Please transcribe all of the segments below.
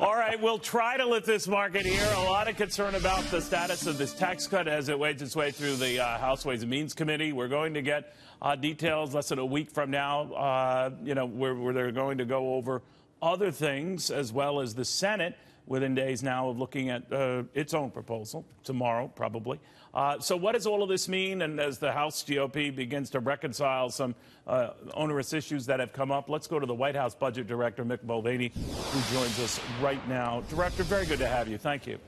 All right, we'll try to lift this market here. A lot of concern about the status of this tax cut as it wades its way through the House Ways and Means Committee. We're going to get details less than a week from now, where they're going to go over other things, as well as the Senate within days now of looking at its own proposal, tomorrow probably. So what does all of this mean? And as the House GOP begins to reconcile some onerous issues that have come up, let's go to the White House Budget Director, Mick Mulvaney, who joins us right now. Director, very good to have you. Thank you.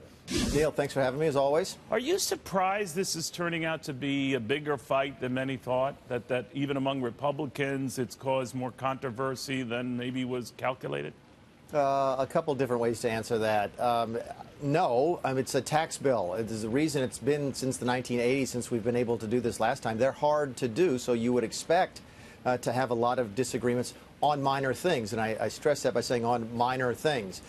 Neil, thanks for having me, as always. Are you surprised this is turning out to be a bigger fight than many thought, that even among Republicans it's caused more controversy than maybe was calculated? A couple different ways to answer that. No, it's a tax bill. There's a reason it's been since the 1980s, since we've been able to do this last time. They're hard to do, so you would expect to have a lot of disagreements on minor things. And I stress that by saying on minor things,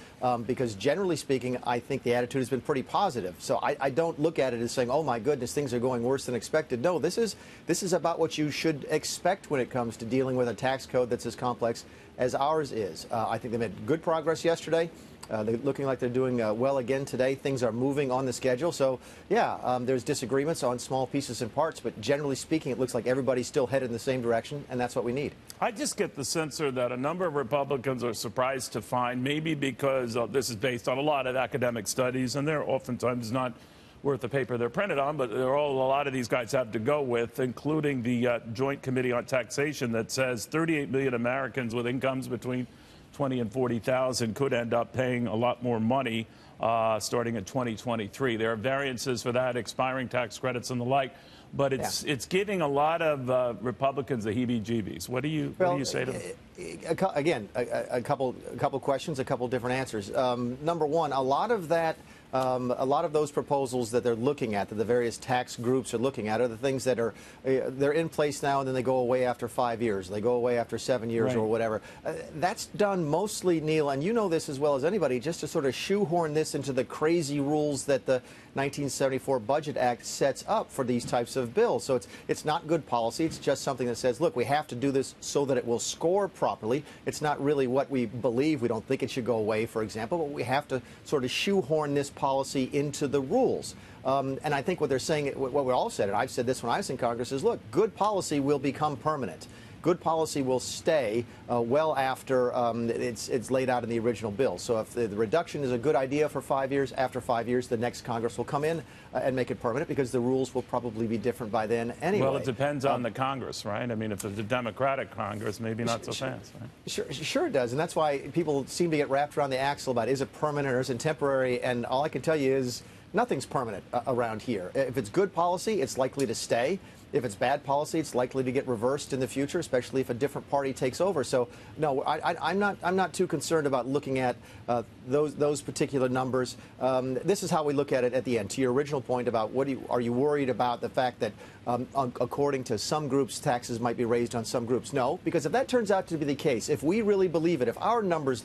because generally speaking, I think the attitude has been pretty positive. So I don't look at it as saying, oh my goodness, things are going worse than expected. No, this is about what you should expect when it comes to dealing with a tax code that's as complex as ours is. I think they made good progress yesterday. They're looking like they're doing well again today. Things are moving on the schedule. So, yeah, there's disagreements on small pieces and parts, but generally speaking, it looks like everybody's still headed in the same direction, and that's what we need. I just get the sense that a number of Republicans are surprised to find, maybe because this is based on a lot of academic studies, and they're oftentimes not worth the paper they're printed on, but they're all, a lot of these guys have to go with, including the Joint Committee on Taxation that says 38 million Americans with incomes between 20 and 40,000 could end up paying a lot more money starting in 2023. There are variances for that, expiring tax credits and the like, but it's giving a lot of Republicans the heebie-jeebies. What do you say to them? Again, a couple questions, a couple different answers. Number one, a lot of those proposals that they're looking at, that the various tax groups are looking at, are the things that are they're in place now, and then they go away after 5 years. They go away after 7 years, right, or whatever. That's done mostly, Neil, and you know this as well as anybody, just to sort of shoehorn this into the crazy rules that the 1974 Budget Act sets up for these types of bills. So it's not good policy. It's just something that says, look, we have to do this so that it will score properly. It's not really what we believe. We don't think it should go away, for example, but we have to sort of shoehorn this policy into the rules. And I think what they're saying, what we all said, and I've said this when I was in Congress, is, look, good policy will become permanent. Good policy will stay well after it's laid out in the original bill. So if the reduction is a good idea for 5 years, after 5 years, the next Congress will come in and make it permanent, because the rules will probably be different by then anyway. Well, it depends on the Congress, right? I mean, if it's a Democratic Congress, maybe not so fast, right? Sure it does. And that's why people seem to get wrapped around the axle about, is it permanent or is it temporary? And all I can tell you is nothing's permanent around here. If it's good policy, it's likely to stay. If it's bad policy, it's likely to get reversed in the future, especially if a different party takes over. So, no, I'm not too concerned about looking at those particular numbers. This is how we look at it at the end. To your original point about are you worried about the fact that, according to some groups, taxes might be raised on some groups? No, because if that turns out to be the case, if we really believe it, if our numbers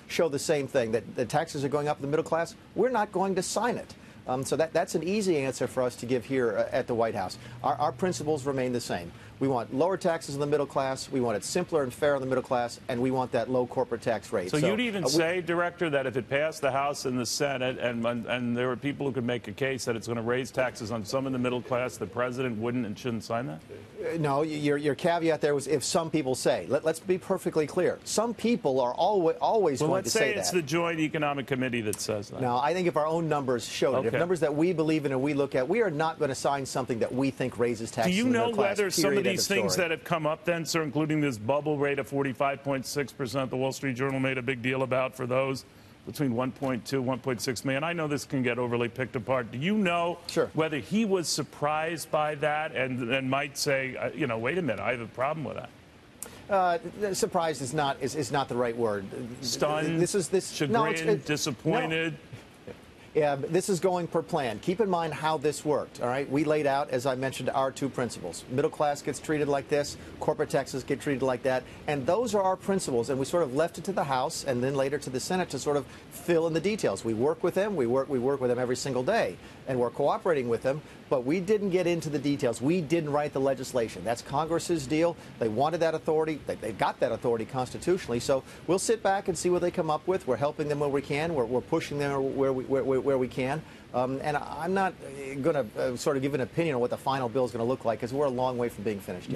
show the same thing, that the taxes are going up in the middle class, we're not going to sign it. So that's an easy answer for us to give here at the White House. Our principles remain the same. We want lower taxes in the middle class, we want it simpler and fair in the middle class, and we want that low corporate tax rate. So you'd even say, Director, that if it passed the House and the Senate, and there are people who could make a case that it's going to raise taxes on some in the middle class, the President wouldn't and shouldn't sign that? No, your caveat there was if some people say. Let's be perfectly clear. Some people are always going to say that. Let's say it's the Joint Economic Committee that says that. No, I think if our own numbers showed it, if numbers that we believe in and we look at, we are not going to sign something that we think raises taxes in the middle class. Do you know whether some of these things that have come up then, sir, including this bubble rate of 45.6%, the Wall Street Journal made a big deal about for those between 1.2, 1.6 million. I know this can get overly picked apart. Do you know whether he was surprised by that and might say, wait a minute, I have a problem with that? Surprised is not the right word. Stunned, chagrined, disappointed. No. Yeah, this is going per plan. Keep in mind how this worked, all right? We laid out, as I mentioned, our two principles. Middle class gets treated like this, corporate taxes get treated like that, and those are our principles, and we sort of left it to the House and then later to the Senate to sort of fill in the details. We work with them, we work with them every single day, and we're cooperating with them, but we didn't get into the details. We didn't write the legislation. That's Congress's deal. They wanted that authority. They got that authority constitutionally. So we'll sit back and see what they come up with. We're helping them where we can. We're pushing them where we can. And I'm not going to sort of give an opinion on what the final bill is going to look like, because we're a long way from being finished yet.